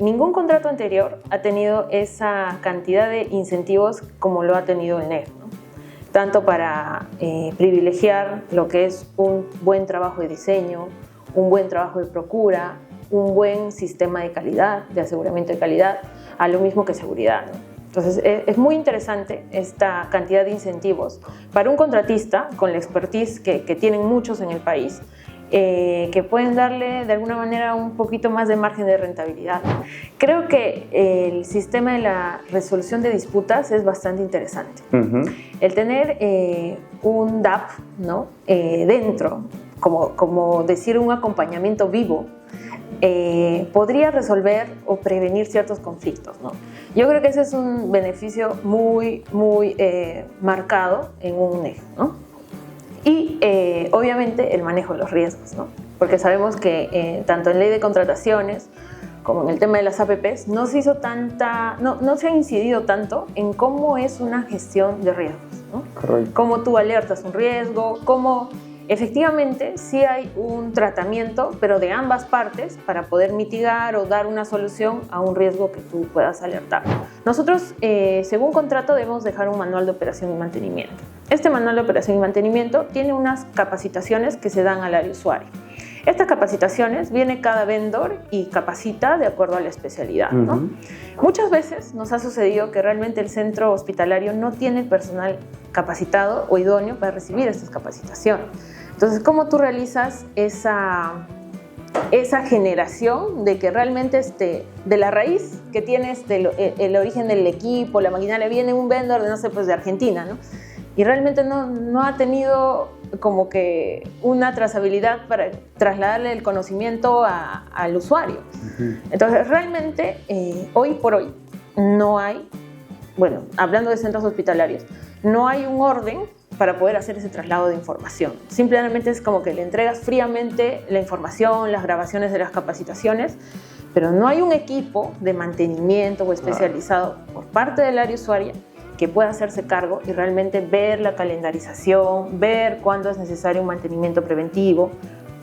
Ningún contrato anterior ha tenido esa cantidad de incentivos como lo ha tenido el NEF, ¿no? Tanto para privilegiar lo que es un buen trabajo de diseño, un buen trabajo de procura, un buen sistema de calidad, de aseguramiento de calidad, a lo mismo que seguridad, ¿no? Entonces, es muy interesante esta cantidad de incentivos para un contratista con la expertise que tienen muchos en el país, que pueden darle de alguna manera un poquito más de margen de rentabilidad. Creo que el sistema de la resolución de disputas es bastante interesante. El tener un DAP, ¿no? Dentro, como decir un acompañamiento vivo, podría resolver o prevenir ciertos conflictos, ¿no? Yo creo que ese es un beneficio muy marcado en un NEF, ¿no? Y obviamente el manejo de los riesgos, ¿no? Porque sabemos que tanto en ley de contrataciones como en el tema de las APPs no se ha incidido tanto en cómo es una gestión de riesgos, ¿no? Correcto. Cómo tú alertas un riesgo, cómo efectivamente sí hay un tratamiento, pero de ambas partes para poder mitigar o dar una solución a un riesgo que tú puedas alertar. Nosotros, según contrato, debemos dejar un manual de operación y mantenimiento. Este manual de operación y mantenimiento tiene unas capacitaciones que se dan al área usuario. Estas capacitaciones viene cada vendor y capacita de acuerdo a la especialidad, ¿no? Muchas veces nos ha sucedido que realmente el centro hospitalario no tiene personal capacitado o idóneo para recibir estas capacitaciones. Entonces, ¿cómo tú realizas esa generación de que realmente de la raíz que tienes, el origen del equipo, la maquinaria, viene un vendor de, no sé, pues de Argentina, ¿no? Y realmente no ha tenido como que una trazabilidad para trasladarle el conocimiento al usuario. Entonces, realmente, hoy por hoy, no hay, bueno, hablando de centros hospitalarios, no hay un orden para poder hacer ese traslado de información. Simplemente es como que le entregas fríamente la información, las grabaciones de las capacitaciones, pero no hay un equipo de mantenimiento o especializado por parte del área usuaria que pueda hacerse cargo y realmente ver la calendarización, ver cuándo es necesario un mantenimiento preventivo,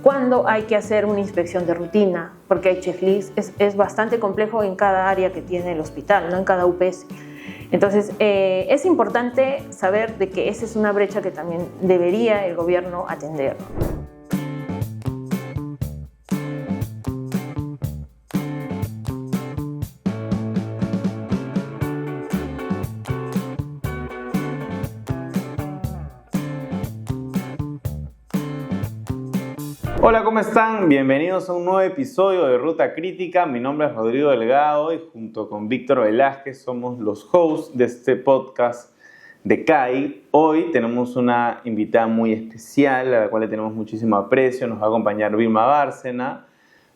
cuándo hay que hacer una inspección de rutina, porque hay checklists. Es bastante complejo en cada área que tiene el hospital, no en cada UPS. Entonces, es importante saber de que esa es una brecha que también debería el gobierno atender. Hola, ¿cómo están? Bienvenidos a un nuevo episodio de Ruta Crítica. Mi nombre es Rodrigo Delgado y junto con Víctor Velázquez somos los hosts de este podcast de CAI. Hoy tenemos una invitada muy especial a la cual le tenemos muchísimo aprecio. Nos va a acompañar Vilma Bárcena.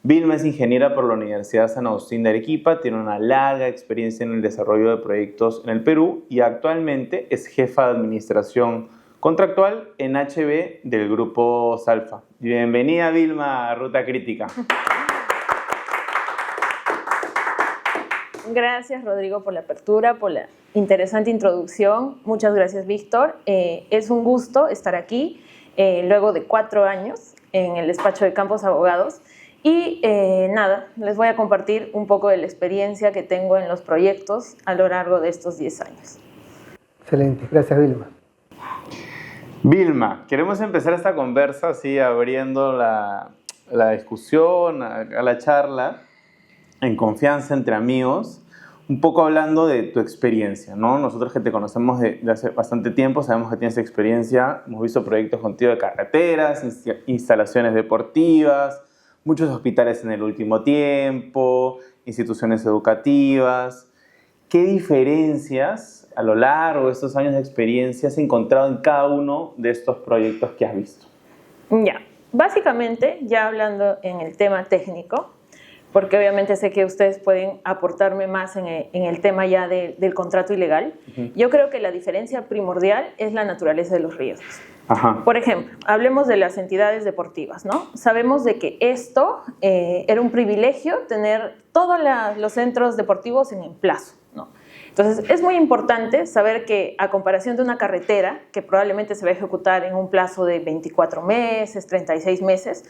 Vilma es ingeniera por la Universidad San Agustín de Arequipa, tiene una larga experiencia en el desarrollo de proyectos en el Perú y actualmente es jefa de administración contractual en HB del grupo Salfa. Bienvenida, Vilma, a Ruta Crítica. Gracias, Rodrigo, por la apertura, por la interesante introducción. Muchas gracias, Víctor. Es un gusto estar aquí luego de 4 años en el despacho de Campos Abogados. Y nada, les voy a compartir un poco de la experiencia que tengo en los proyectos a lo largo de estos 10 años. Excelente, gracias, Vilma. Vilma, queremos empezar esta conversa así abriendo la discusión, la charla, en confianza entre amigos, un poco hablando de tu experiencia, ¿no? Nosotros que te conocemos de hace bastante tiempo, sabemos que tienes experiencia, hemos visto proyectos contigo de carreteras, instalaciones deportivas, muchos hospitales en el último tiempo, instituciones educativas. ¿Qué diferencias a lo largo de estos años de experiencia has encontrado en cada uno de estos proyectos que has visto? Ya, básicamente, ya hablando en el tema técnico, porque obviamente sé que ustedes pueden aportarme más en el tema ya del contrato ilegal, yo creo que la diferencia primordial es la naturaleza de los riesgos. Por ejemplo, hablemos de las entidades deportivas, ¿no? Sabemos de que esto era un privilegio tener todos los centros deportivos en el plazo, ¿no? Entonces, es muy importante saber que a comparación de una carretera, que probablemente se va a ejecutar en un plazo de 24 meses, 36 meses,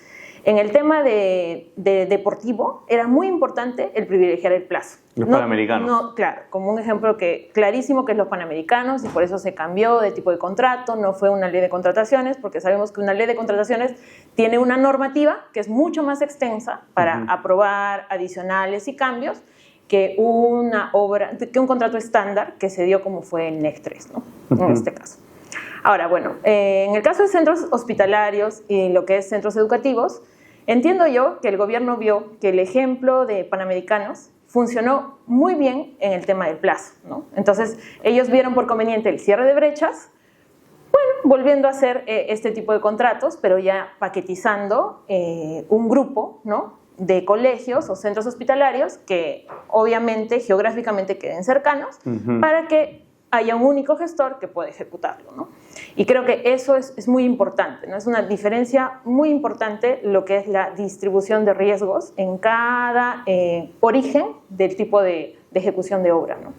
en el tema de deportivo era muy importante el privilegiar el plazo. Los panamericanos. No, claro, como un ejemplo clarísimo que es los panamericanos, y por eso se cambió de tipo de contrato, no fue una ley de contrataciones, porque sabemos que una ley de contrataciones tiene una normativa que es mucho más extensa para aprobar adicionales y cambios que un contrato estándar que se dio como fue el NEC 3, ¿no? En este caso. Ahora, bueno, en el caso de centros hospitalarios y lo que es centros educativos, entiendo yo que el gobierno vio que el ejemplo de Panamericanos funcionó muy bien en el tema del plazo, ¿no? Entonces, ellos vieron por conveniente el cierre de brechas, bueno, volviendo a hacer este tipo de contratos, pero ya paquetizando un grupo, ¿no?, de colegios o centros hospitalarios que obviamente geográficamente queden cercanos para que haya un único gestor que pueda ejecutarlo, ¿no? Y creo que eso es muy importante, ¿no? Es una diferencia muy importante lo que es la distribución de riesgos en cada origen del tipo de ejecución de obra, ¿no?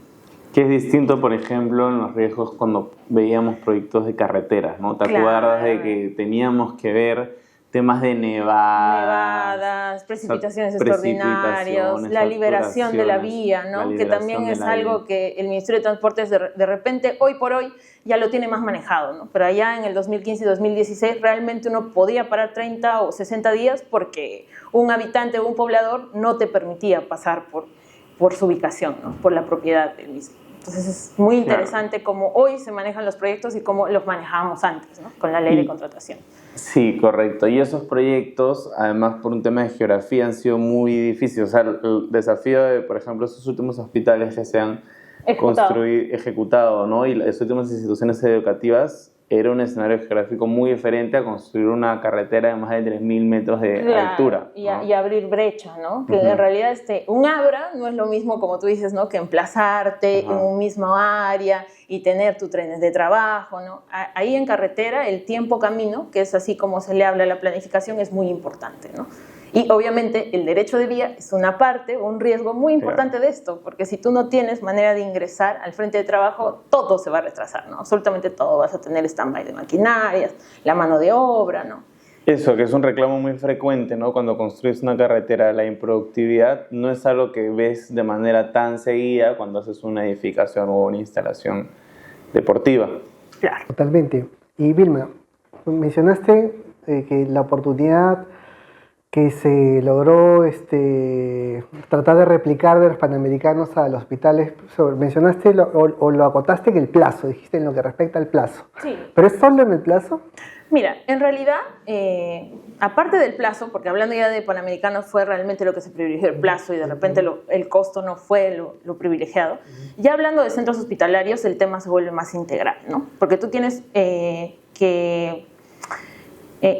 Que es distinto, por ejemplo, en los riesgos cuando veíamos proyectos de carreteras, ¿no? ¿Te acuerdas de que teníamos que ver temas de nevadas, precipitaciones extraordinarias, la liberación de la vía, ¿no? Que también es algo que el Ministerio de Transportes de repente, hoy por hoy, ya lo tiene más manejado, ¿no? Pero allá en el 2015 y 2016 realmente uno podía parar 30 o 60 días porque un habitante o un poblador no te permitía pasar por su ubicación, ¿no?, por la propiedad del mismo. Entonces es muy interesante cómo hoy se manejan los proyectos y cómo los manejábamos antes, ¿no?, con la ley de contratación. Sí, correcto. Y esos proyectos, además por un tema de geografía, han sido muy difíciles. O sea, el desafío de, por ejemplo, esos últimos hospitales que se han ejecutado, ¿no?, y las últimas instituciones educativas, era un escenario geográfico muy diferente a construir una carretera de más de 3.000 metros de altura, ¿no? Y abrir brecha, ¿no? Que en realidad un abra no es lo mismo, como tú dices, ¿no?, que emplazarte en un mismo área y tener tus trenes de trabajo, ¿no? Ahí en carretera el tiempo camino, que es así como se le habla a la planificación, es muy importante, ¿no? Y obviamente el derecho de vía es una parte, un riesgo muy importante de esto, porque si tú no tienes manera de ingresar al frente de trabajo, todo se va a retrasar, ¿no? Absolutamente todo. Vas a tener stand-by de maquinarias, la mano de obra, ¿no? Eso, que es un reclamo muy frecuente, ¿no? Cuando construyes una carretera, la improductividad no es algo que ves de manera tan seguida cuando haces una edificación o una instalación deportiva. Claro. Totalmente. Y Vilma, mencionaste que la oportunidad que se logró tratar de replicar de los panamericanos a los hospitales, mencionaste o lo acotaste en el plazo, dijiste en lo que respecta al plazo. Sí. ¿Pero es solo en el plazo? Mira, en realidad, aparte del plazo, porque hablando ya de panamericanos fue realmente lo que se privilegió el plazo y de repente el costo no fue lo privilegiado, ya hablando de centros hospitalarios el tema se vuelve más integral, ¿no? Porque tú tienes que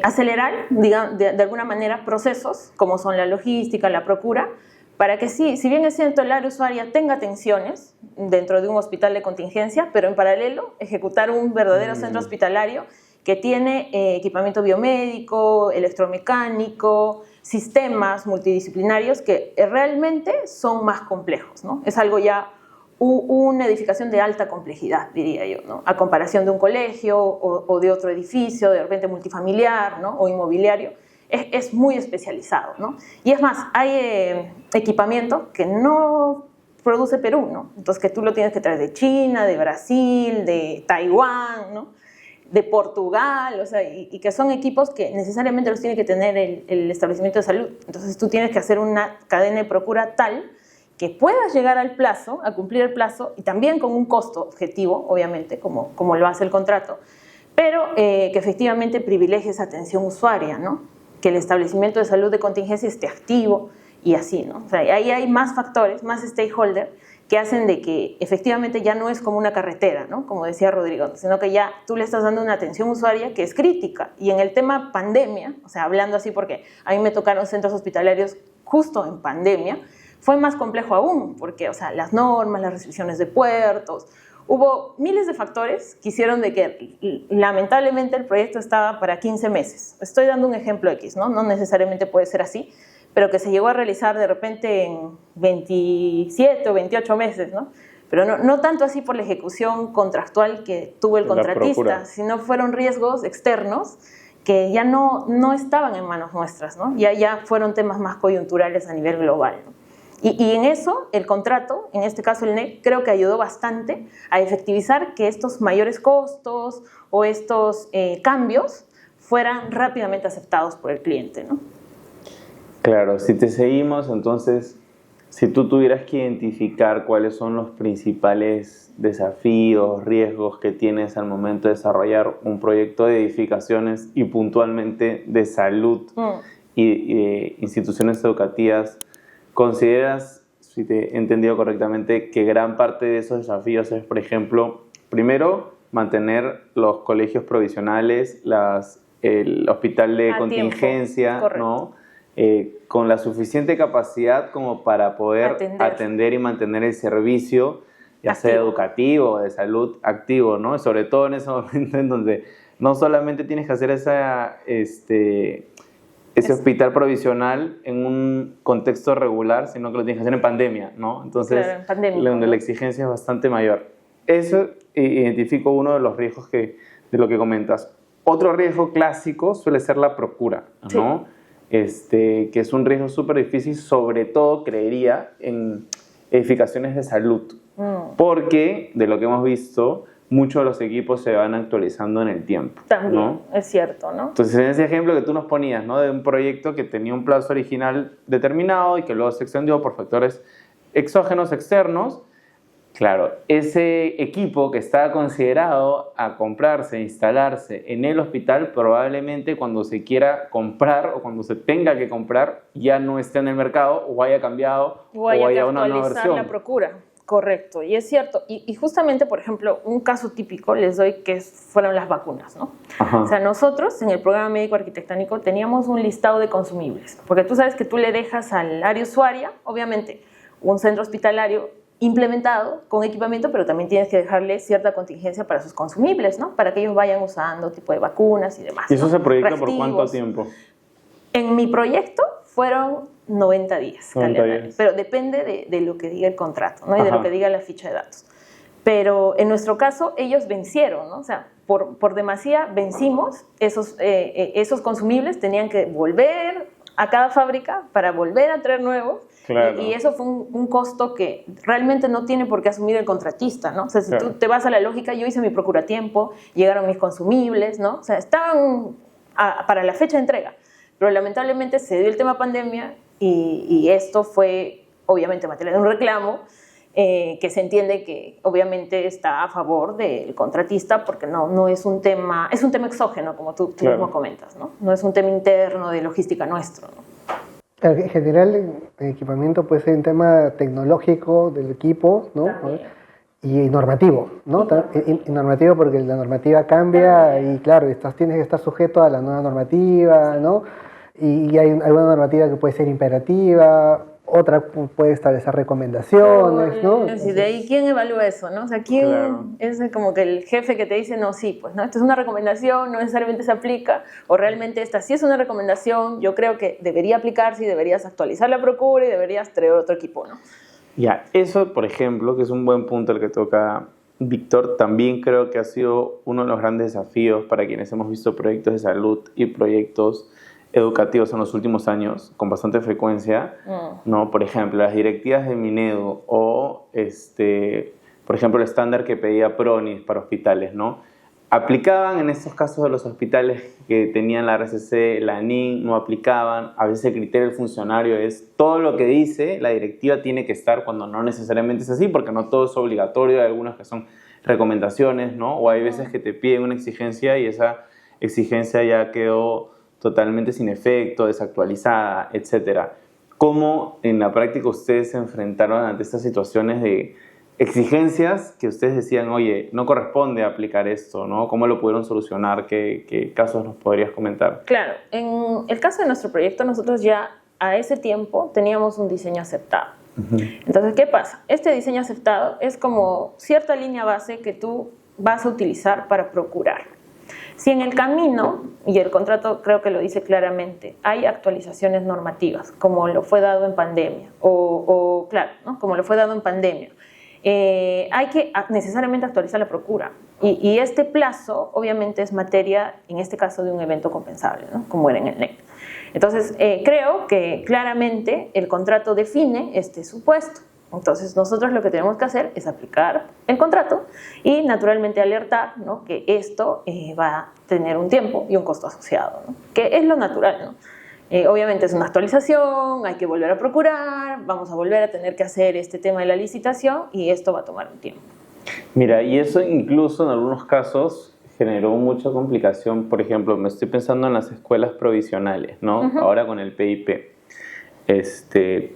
acelerar, digamos, de alguna manera, procesos como son la logística, la procura, para que sí, si bien es cierto el área usuaria tenga tensiones dentro de un hospital de contingencia, pero en paralelo ejecutar un verdadero centro hospitalario que tiene equipamiento biomédico, electromecánico, sistemas multidisciplinarios que realmente son más complejos, ¿no? Es algo ya una edificación de alta complejidad, diría yo, ¿no? A comparación de un colegio o de otro edificio, de repente multifamiliar, ¿no?, o inmobiliario, es muy especializado, ¿no? Y es más, hay equipamiento que no produce Perú, ¿no? Entonces que tú lo tienes que traer de China, de Brasil, de Taiwán, ¿no?, de Portugal, o sea, y que son equipos que necesariamente los tiene que tener el establecimiento de salud. Entonces tú tienes que hacer una cadena de procura tal que puedas llegar al plazo, a cumplir el plazo, y también con un costo objetivo, obviamente, como lo hace el contrato, pero que efectivamente privilegie esa atención usuaria, ¿no? Que el establecimiento de salud de contingencia esté activo y así, ¿no? O sea, ahí hay más factores, más stakeholders, que hacen de que efectivamente ya no es como una carretera, ¿no?, como decía Rodrigo, sino que ya tú le estás dando una atención usuaria que es crítica. Y en el tema pandemia, o sea, hablando así porque a mí me tocaron centros hospitalarios justo en pandemia, fue más complejo aún, porque, o sea, las normas, las restricciones de puertos, hubo miles de factores que hicieron de que lamentablemente el proyecto estaba para 15 meses. Estoy dando un ejemplo X, ¿no? No necesariamente puede ser así, pero que se llegó a realizar de repente en 27 o 28 meses, ¿no? pero no tanto así por la ejecución contractual que tuvo el contratista, sino fueron riesgos externos que ya no estaban en manos nuestras, ¿no? Ya fueron temas más coyunturales a nivel global, ¿no? Y en eso, el contrato, en este caso el NEC, creo que ayudó bastante a efectivizar que estos mayores costos o estos cambios fueran rápidamente aceptados por el cliente, ¿no? Claro, si te seguimos, entonces, si tú tuvieras que identificar cuáles son los principales desafíos, riesgos que tienes al momento de desarrollar un proyecto de edificaciones y puntualmente de salud y de instituciones educativas, ¿consideras, si te he entendido correctamente, que gran parte de esos desafíos es, por ejemplo, primero, mantener los colegios provisionales, el hospital de contingencia, ¿no? Con la suficiente capacidad como para poder atender y mantener el servicio, ya sea educativo o de salud activo, ¿no? Sobre todo en ese momento en donde no solamente tienes que hacer ese hospital provisional en un contexto regular, sino que lo tienes que hacer en pandemia, ¿no? Entonces, claro, en pandemia, donde la exigencia es bastante mayor. Eso identifico uno de los riesgos de lo que comentas. Otro riesgo clásico suele ser la procura, ¿no? Sí. Que es un riesgo súper difícil, sobre todo, creería, en edificaciones de salud. Porque, de lo que hemos visto, muchos de los equipos se van actualizando en el tiempo. También, ¿no? Es cierto, ¿no? Entonces, en ese ejemplo que tú nos ponías, ¿no? De un proyecto que tenía un plazo original determinado y que luego se extendió por factores exógenos, externos, claro, ese equipo que estaba considerado a comprarse, instalarse en el hospital, probablemente cuando se quiera comprar o cuando se tenga que comprar, ya no esté en el mercado o haya cambiado o haya una nueva versión. La procura. Correcto, y es cierto. Y justamente, por ejemplo, un caso típico les doy que fueron las vacunas, ¿no? Ajá. O sea, nosotros en el programa médico arquitectónico teníamos un listado de consumibles, porque tú sabes que tú le dejas al área usuaria, obviamente, un centro hospitalario implementado con equipamiento, pero también tienes que dejarle cierta contingencia para sus consumibles, ¿no? Para que ellos vayan usando tipo de vacunas y demás. ¿Y eso ¿no? se proyecta Reactivos. por cuánto tiempo? En mi proyecto fueron 90 días, 90 días. Pero depende de lo que diga el contrato, ¿no? Y de lo que diga la ficha de datos. Pero en nuestro caso, ellos vencieron, ¿no? O sea, por demasía vencimos esos consumibles, tenían que volver a cada fábrica para volver a traer nuevos. Claro. Y eso fue un costo que realmente no tiene por qué asumir el contratista, ¿no? O sea, si tú te vas a la lógica, yo hice mi procuratiempo, llegaron mis consumibles, ¿no? O sea, estaban para la fecha de entrega. Pero lamentablemente se dio el tema pandemia y esto fue obviamente materia de un reclamo que se entiende que obviamente está a favor del contratista porque no es un tema, es un tema exógeno como tú mismo comentas, ¿no? No es un tema interno de logística nuestro, ¿no? En general el equipamiento puede ser un tema tecnológico del equipo, ¿no? Y normativo, ¿no? Y normativo porque la normativa cambia y claro, tienes que estar sujeto a la nueva normativa, ¿no? Y hay alguna normativa que puede ser imperativa, otra puede establecer recomendaciones, ¿no? Y de ahí, ¿quién evalúa eso, no? O sea, ¿quién es como que el jefe que te dice, no, sí, pues, ¿no? Esto es una recomendación, no necesariamente se aplica, o realmente esta sí es una recomendación, yo creo que debería aplicarse y deberías actualizar la procura y deberías traer otro equipo, ¿no? Ya, eso, por ejemplo, que es un buen punto el que toca Víctor, también creo que ha sido uno de los grandes desafíos para quienes hemos visto proyectos de salud y proyectos educativos en los últimos años con bastante frecuencia, ¿no? Por ejemplo, las directivas de Minedu o, por ejemplo, el estándar que pedía PRONIS para hospitales, ¿no? Aplicaban en estos casos de los hospitales que tenían la RCC, la NIN, no aplicaban. A veces el criterio del funcionario es todo lo que dice la directiva tiene que estar cuando no necesariamente es así, porque no todo es obligatorio, hay algunas que son recomendaciones, ¿no? O hay veces que te piden una exigencia y esa exigencia ya quedó totalmente sin efecto, desactualizada, etc. ¿Cómo en la práctica ustedes se enfrentaron ante estas situaciones de exigencias que ustedes decían, oye, no corresponde aplicar esto, ¿no? ¿Cómo lo pudieron solucionar? ¿Qué casos nos podrías comentar? Claro, en el caso de nuestro proyecto, nosotros ya a ese tiempo teníamos un diseño aceptado. Entonces, ¿qué pasa? Este diseño aceptado es como cierta línea base que tú vas a utilizar para procurar. Si en el camino, y el contrato creo que lo dice claramente, hay actualizaciones normativas, como lo fue dado en pandemia, claro, ¿no? Como lo fue dado en pandemia, hay que necesariamente actualizar la procura. Y este plazo, obviamente, es materia, en este caso, de un evento compensable, ¿no? Como era en el NEC. Entonces, creo que claramente el contrato define este supuesto. Entonces, nosotros lo que tenemos que hacer es aplicar el contrato y, naturalmente, alertar, ¿no?, que esto va a tener un tiempo y un costo asociado, ¿no?, que es lo natural, ¿no? Obviamente es una actualización, hay que volver a procurar, vamos a volver a tener que hacer este tema de la licitación y esto va a tomar un tiempo. Mira, y eso incluso en algunos casos generó mucha complicación. Por ejemplo, me estoy pensando en las escuelas provisionales, ¿no? Ahora con el PIP.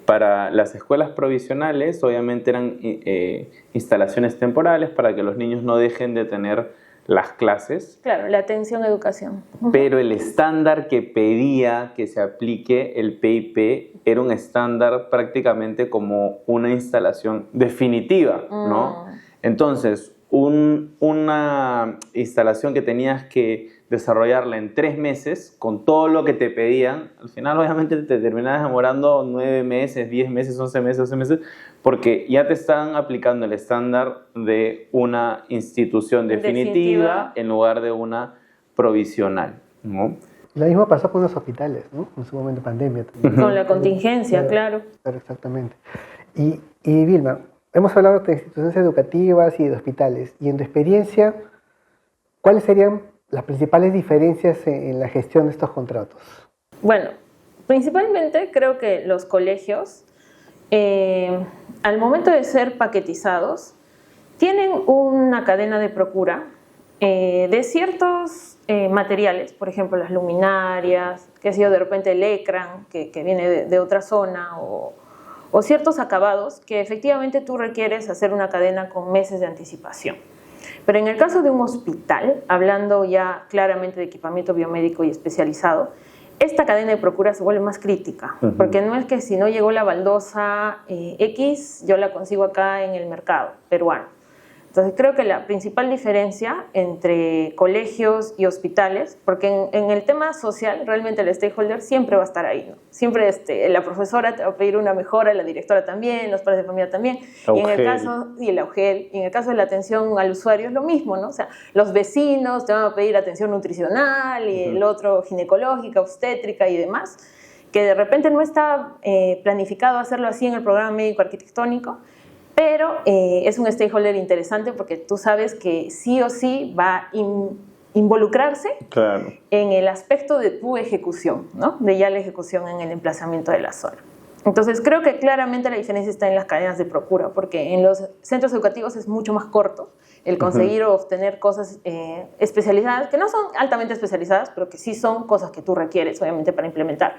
Para las escuelas provisionales, obviamente eran instalaciones temporales para que los niños no dejen de tener las clases. Claro, la atención a educación. Pero el estándar que pedía que se aplique el PIP era un estándar prácticamente como una instalación definitiva, ¿no? Entonces, una instalación que tenías que desarrollarla en 3 meses, con todo lo que te pedían, al final obviamente te terminabas demorando 9 meses, 10 meses, 11 meses, 12 meses, porque ya te están aplicando el estándar de una institución definitiva en lugar de una provisional, ¿no? Lo mismo pasó con los hospitales, ¿no? En su momento de pandemia también. Con la contingencia, claro. Claro, exactamente. Y Vilma, hemos hablado de instituciones educativas y de hospitales. Y en tu experiencia, ¿cuáles serían las principales diferencias en la gestión de estos contratos? Bueno, principalmente creo que los colegios, al momento de ser paquetizados, tienen una cadena de procura de ciertos materiales, por ejemplo, las luminarias, que ha sido de repente el ecran, que viene de otra zona, o ciertos acabados que efectivamente tú requieres hacer una cadena con meses de anticipación. Pero en el caso de un hospital, hablando ya claramente de equipamiento biomédico y especializado, esta cadena de procura se vuelve más crítica, porque no es que si no llegó la baldosa X, yo la consigo acá en el mercado peruano. Entonces creo que la principal diferencia entre colegios y hospitales, porque en el tema social realmente el stakeholder siempre va a estar ahí, ¿no? Siempre la profesora te va a pedir una mejora, la directora también, los padres de familia también, y en el caso de la atención al usuario es lo mismo, ¿no? O sea, los vecinos te van a pedir atención nutricional y el otro ginecológica, obstétrica y demás, que de repente no está planificado hacerlo así en el programa médico arquitectónico, pero es un stakeholder interesante porque tú sabes que sí o sí va a involucrarse en el aspecto de tu ejecución, ¿no? De ya la ejecución en el emplazamiento de la zona. Entonces creo que claramente la diferencia está en las cadenas de procura, porque en los centros educativos es mucho más corto el conseguir o obtener cosas especializadas, que no son altamente especializadas, pero que sí son cosas que tú requieres, obviamente, para implementar.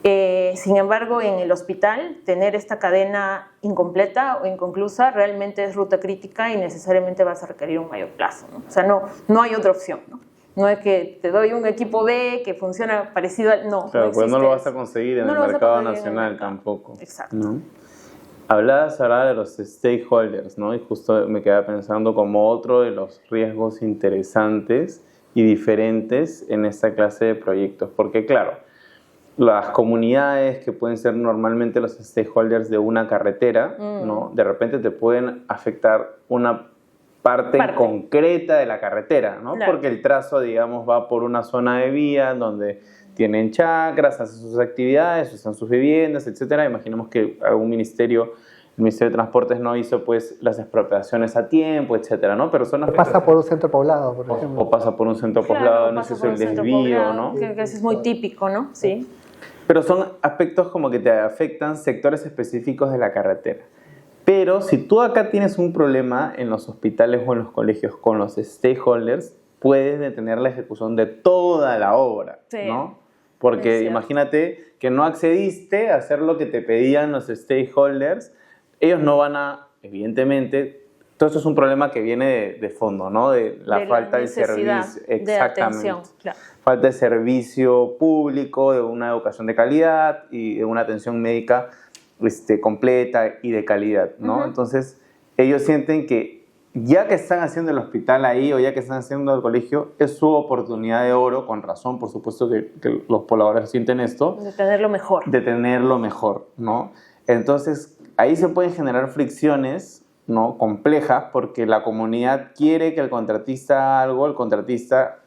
Sin embargo, en el hospital, tener esta cadena incompleta o inconclusa realmente es ruta crítica y necesariamente vas a requerir un mayor plazo, ¿no? O sea, no hay otra opción, ¿no? No es que te doy un equipo B que funciona parecido al... No, claro, no pues no lo vas a eso. conseguir en el mercado nacional tampoco. Exacto. ¿No? Hablabas ahora de los stakeholders, ¿no? Y justo me quedaba pensando como otro de los riesgos interesantes y diferentes en esta clase de proyectos, porque claro, las comunidades que pueden ser normalmente los stakeholders de una carretera, ¿no? De repente te pueden afectar una parte concreta de la carretera, ¿no? Claro. Porque el trazo, digamos, va por una zona de vía donde tienen chacras, hacen sus actividades, usan sus viviendas, etc. Imaginemos que algún ministerio, el Ministerio de Transportes no hizo pues las expropiaciones a tiempo, etc., ¿no? Pero son pasa por un centro poblado, por ejemplo. O pasa por un centro poblado, no sé si el desvío, ¿no? Que eso es muy típico, ¿no? Sí. Pero son aspectos como que te afectan sectores específicos de la carretera. Pero si tú acá tienes un problema en los hospitales o en los colegios con los stakeholders, puedes detener la ejecución de toda la obra, ¿no? Porque imagínate que no accediste a hacer lo que te pedían los stakeholders, ellos no van a, evidentemente, todo esto es un problema que viene de fondo, ¿no? De la falta de servicio. De atención, claro. Falta de servicio público, de una educación de calidad y de una atención médica completa y de calidad, ¿no? Entonces, ellos sienten que ya que están haciendo el hospital ahí o ya que están haciendo el colegio, es su oportunidad de oro, con razón, por supuesto que los pobladores sienten esto. De tenerlo mejor. De tenerlo mejor, ¿no? Entonces, ahí se pueden generar fricciones ¿no? complejas porque la comunidad quiere que el contratista haga algo, el contratista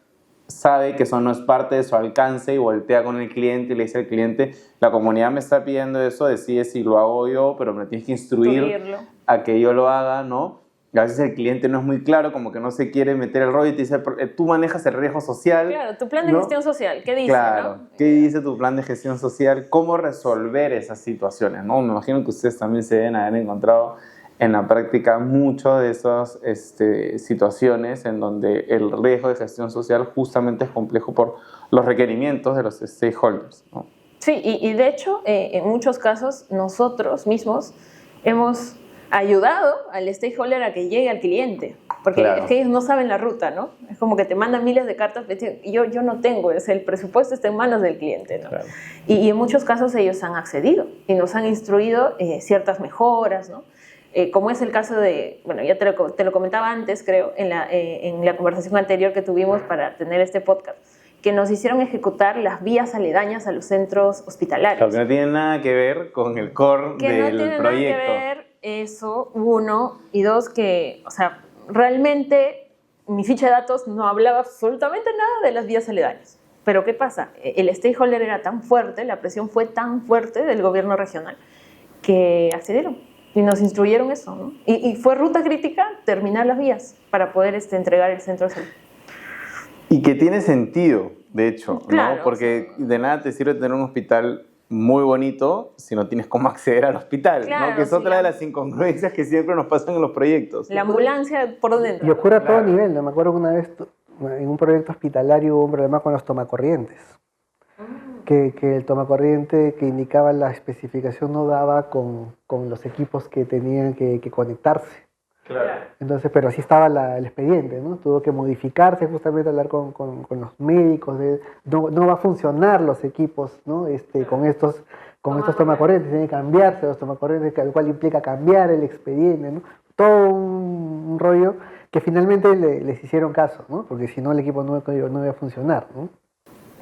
sabe que eso no es parte de su alcance y voltea con el cliente y le dice al cliente, la comunidad me está pidiendo eso, decide si lo hago yo, pero me tienes que instruir a que yo lo haga, ¿no? Y a veces el cliente no es muy claro, como que no se quiere meter el rollo y te dice, tú manejas el riesgo social. Claro, tu plan de ¿no? gestión social, ¿qué dice? Claro, ¿no? ¿qué dice tu plan de gestión social? ¿Cómo resolver esas situaciones? ¿no? Me imagino que ustedes también se deben haber encontrado en la práctica muchas de esas situaciones en donde el riesgo de gestión social justamente es complejo por los requerimientos de los stakeholders, ¿no? Sí, y de hecho, en muchos casos, nosotros mismos hemos ayudado al stakeholder a que llegue al cliente, porque Claro. es que ellos no saben la ruta, ¿no? Es como que te mandan miles de cartas, y yo no tengo, el presupuesto está en manos del cliente, ¿no? Claro. Y en muchos casos ellos han accedido y nos han instruido ciertas mejoras, ¿no? Como es el caso de, bueno, ya te lo comentaba antes, creo, en la conversación anterior que tuvimos para tener este podcast, que nos hicieron ejecutar las vías aledañas a los centros hospitalarios. Claro, que no tiene nada que ver con el core Que del no tiene proyecto. nada que ver eso, uno, y dos, que, o sea, realmente mi ficha de datos no hablaba absolutamente nada de las vías aledañas. Pero ¿qué pasa? El stakeholder era tan fuerte, la presión fue tan fuerte del gobierno regional, que accedieron y nos instruyeron eso, ¿no? Y fue ruta crítica terminar las vías para poder entregar el centro de salud. Y que tiene sentido, de hecho, Claro, ¿no? Porque de nada te sirve tener un hospital muy bonito si no tienes cómo acceder al hospital, Claro, ¿no? Que es sí, otra de las incongruencias que siempre nos pasan en los proyectos. La ambulancia, ¿por dónde entra? Y ocurre a todo Claro. nivel, ¿no? Me acuerdo que una vez en un proyecto hospitalario hubo un problema con los tomacorrientes. Que el tomacorriente que indicaba la especificación no daba con los equipos que tenían que conectarse. Claro. Entonces, pero así estaba el expediente, ¿no? Tuvo que modificarse, justamente hablar con los médicos, no va a funcionar los equipos, ¿no? Con estos tomacorrientes, tienen que cambiarse los tomacorrientes, lo cual implica cambiar el expediente, ¿no? Todo un rollo que finalmente les hicieron caso, ¿no? Porque si no el equipo no iba a funcionar, ¿no?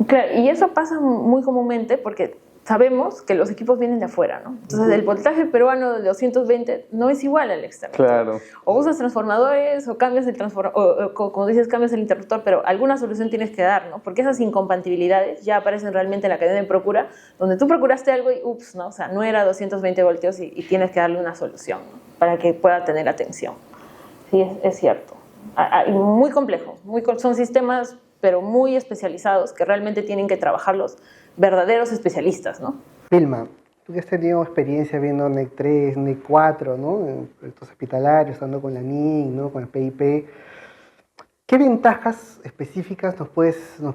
Claro, y eso pasa muy comúnmente porque sabemos que los equipos vienen de afuera, ¿no? Entonces, el voltaje peruano de 220 no es igual al externo. Claro. O usas transformadores o cambias el transformador, o como dices, cambias el interruptor, pero alguna solución tienes que dar, ¿no? Porque esas incompatibilidades ya aparecen realmente en la cadena de procura, donde tú procuraste algo y ups, ¿no? O sea, no era 220 voltios y tienes que darle una solución, ¿no? Para que pueda tener atención. Sí, es cierto. Muy complejo, son sistemas pero muy especializados que realmente tienen que trabajar los verdaderos especialistas, ¿no? Vilma, tú que has tenido experiencia viendo NEC 3, NEC 4, ¿no? En proyectos hospitalarios, estando con la NIC, ¿no? Con el PIP. ¿Qué ventajas específicas nos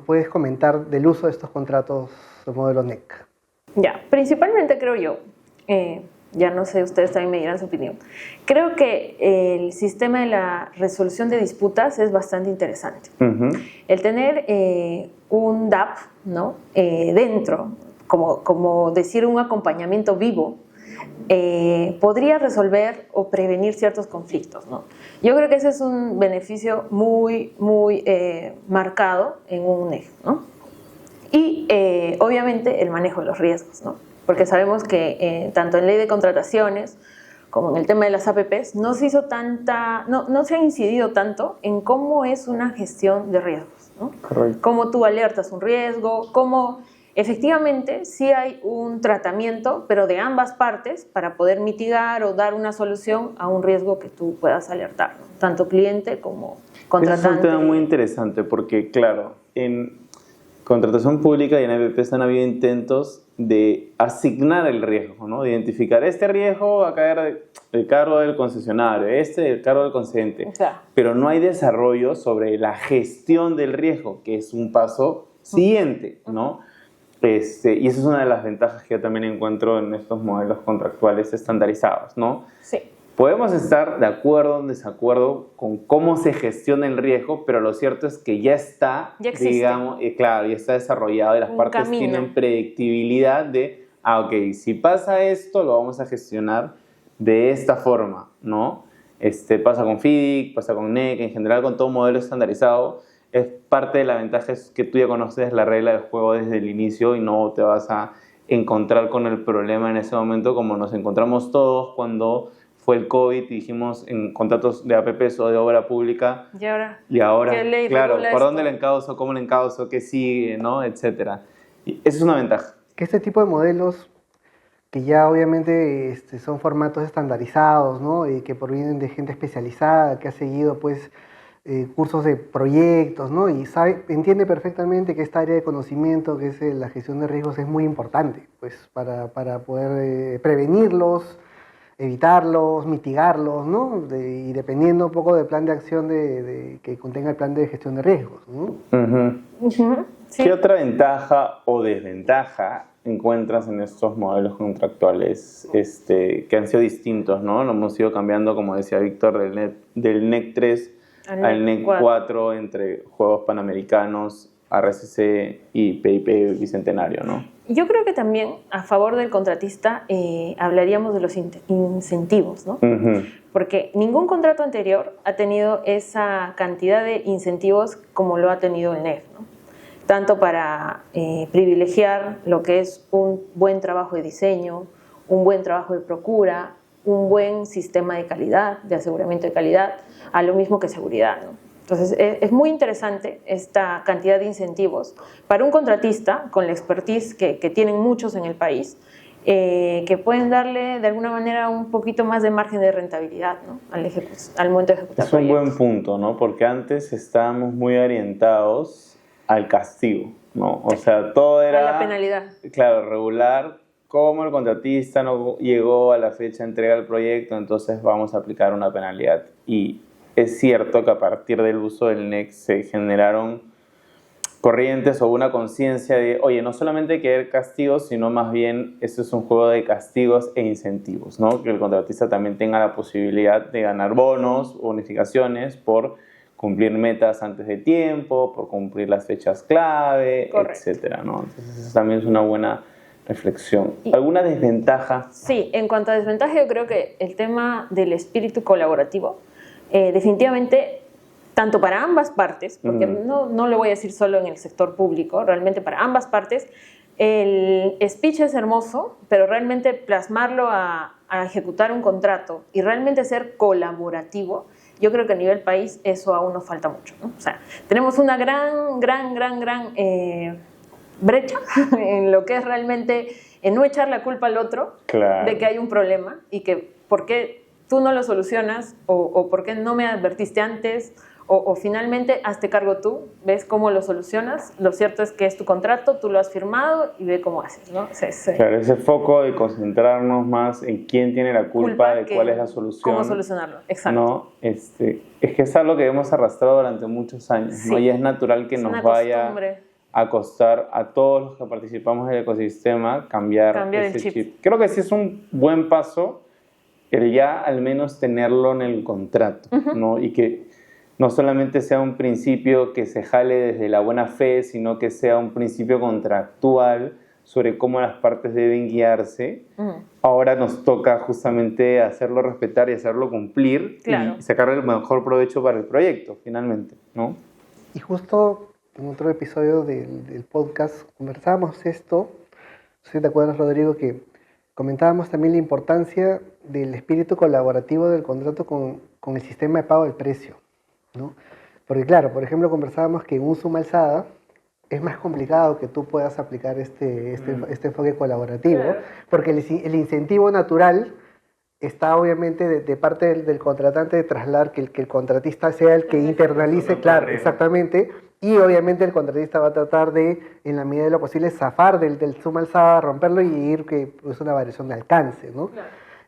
puedes comentar del uso de estos contratos de modelo NEC? Ya, principalmente creo yo, ya no sé, ustedes también me dirán su opinión, creo que el sistema de la resolución de disputas es bastante interesante. Uh-huh. El tener un DAP, ¿no? Dentro, como decir un acompañamiento vivo, podría resolver o prevenir ciertos conflictos, ¿no? Yo creo que ese es un beneficio muy, muy marcado en un NEC, ¿no? Y obviamente el manejo de los riesgos, ¿no? Porque sabemos que tanto en ley de contrataciones como en el tema de las APPs no se ha incidido tanto en cómo es una gestión de riesgos, ¿no? Correcto. Cómo tú alertas un riesgo, cómo efectivamente sí hay un tratamiento, pero de ambas partes para poder mitigar o dar una solución a un riesgo que tú puedas alertar, ¿no? Tanto cliente como contratante. Es un tema muy interesante porque, claro, en contratación pública y en APPs han habido intentos de asignar el riesgo, ¿no? De identificar este riesgo va a caer el cargo del concesionario, el cargo del concedente. Claro. Pero no hay desarrollo sobre la gestión del riesgo, que es un paso siguiente, ¿no? Y esa es una de las ventajas que yo también encuentro en estos modelos contractuales estandarizados, ¿no? Sí. Podemos estar de acuerdo o en desacuerdo con cómo se gestiona el riesgo, pero lo cierto es que ya está, Ya existe. digamos, claro, ya está desarrollado y las Un partes camino. tienen predictibilidad de, ok, si pasa esto, lo vamos a gestionar de esta forma, ¿no? Pasa con FIDIC, pasa con NEC, en general con todo modelo estandarizado, es parte de la ventaja es que tú ya conoces la regla del juego desde el inicio y no te vas a encontrar con el problema en ese momento como nos encontramos todos cuando fue el COVID y dijimos en contratos de APPs o de obra pública. Y ahora ¿qué ley claro, regula ¿por esto? dónde le encauzo? ¿Cómo le encauzo? ¿Qué sigue? ¿No? Etcétera. Y esa es una ventaja. Que este tipo de modelos, que ya obviamente son formatos estandarizados, ¿no? Y que provienen de gente especializada, que ha seguido pues cursos de proyectos, ¿no? Y entiende perfectamente que esta área de conocimiento, que es la gestión de riesgos, es muy importante, pues, para poder prevenirlos, evitarlos, mitigarlos, ¿no? Y dependiendo un poco del plan de acción que contenga el plan de gestión de riesgos, ¿no? Sí. ¿Qué otra ventaja o desventaja encuentras en estos modelos contractuales que han sido distintos, ¿no? Lo hemos ido cambiando, como decía Víctor, del NEC 3 al NEC 4 entre Juegos Panamericanos, RCC y PIP Bicentenario, ¿no? Yo creo que también a favor del contratista hablaríamos de los incentivos, ¿no? Porque ningún contrato anterior ha tenido esa cantidad de incentivos como lo ha tenido el NEF, ¿no? Tanto para privilegiar lo que es un buen trabajo de diseño, un buen trabajo de procura, un buen sistema de calidad, de aseguramiento de calidad, a lo mismo que seguridad, ¿no? Entonces, es muy interesante esta cantidad de incentivos para un contratista con la expertise que tienen muchos en el país, que pueden darle de alguna manera un poquito más de margen de rentabilidad, ¿no? al momento de ejecutar Es un proyectos. buen punto, ¿no? Porque antes estábamos muy orientados al castigo, ¿no? O sea, todo era... A la penalidad. Claro, regular. Como el contratista no llegó a la fecha de entrega del proyecto, entonces vamos a aplicar una penalidad. Y es cierto que a partir del uso del NEC se generaron corrientes o una conciencia de, oye, no solamente hay que haber castigos, sino más bien esto es un juego de castigos e incentivos, ¿no? Que el contratista también tenga la posibilidad de ganar bonos, bonificaciones por cumplir metas antes de tiempo, por cumplir las fechas clave, etcétera, ¿no? Entonces eso también es una buena reflexión. ¿Alguna desventaja? Sí, en cuanto a desventaja, yo creo que el tema del espíritu colaborativo, definitivamente, tanto para ambas partes, porque no lo voy a decir solo en el sector público, realmente para ambas partes, el speech es hermoso, pero realmente plasmarlo a ejecutar un contrato y realmente ser colaborativo, yo creo que a nivel país eso aún nos falta mucho, ¿no? O sea, tenemos una gran brecha en lo que es realmente no echar la culpa al otro de que hay un problema y que por qué tú no lo solucionas o por qué no me advertiste antes o finalmente hazte cargo tú, ves cómo lo solucionas. Lo cierto es que es tu contrato, tú lo has firmado y ve cómo haces, ¿no? Claro, ese foco de concentrarnos más en quién tiene la culpa de cuál es la solución. Cómo solucionarlo, exacto. ¿No? Es que es algo que hemos arrastrado durante muchos años, ¿no? Y es natural que nos vaya a costar a todos los que participamos en el ecosistema cambiar ese chip. Creo que sí es un buen paso el ya al menos tenerlo en el contrato, ¿no? Y que no solamente sea un principio que se jale desde la buena fe, sino que sea un principio contractual sobre cómo las partes deben guiarse. Ahora nos toca justamente hacerlo respetar y hacerlo cumplir y sacarle el mejor provecho para el proyecto, finalmente, ¿no? Y justo en otro episodio del podcast conversábamos esto, no sé si te acuerdas, Rodrigo, que comentábamos también la importancia del espíritu colaborativo del contrato con el sistema de pago del precio, ¿no? Porque claro, por ejemplo, conversábamos que en un suma alzada es más complicado que tú puedas aplicar este enfoque colaborativo, porque el incentivo natural está obviamente de parte del contratante de trasladar que el contratista sea el que internalice, claro, exactamente, y obviamente el contratista va a tratar de, en la medida de lo posible, zafar del suma alzada, romperlo y ir que es una variación de alcance, ¿no? Claro.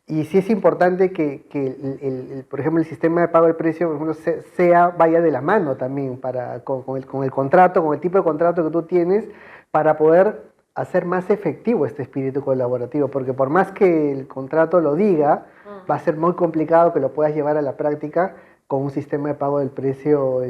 Y sí es importante que por ejemplo, el sistema de pago del precio, por ejemplo, vaya de la mano también con el contrato, con el tipo de contrato que tú tienes, para poder hacer más efectivo este espíritu colaborativo, porque por más que el contrato lo diga, va a ser muy complicado que lo puedas llevar a la práctica con un sistema de pago del precio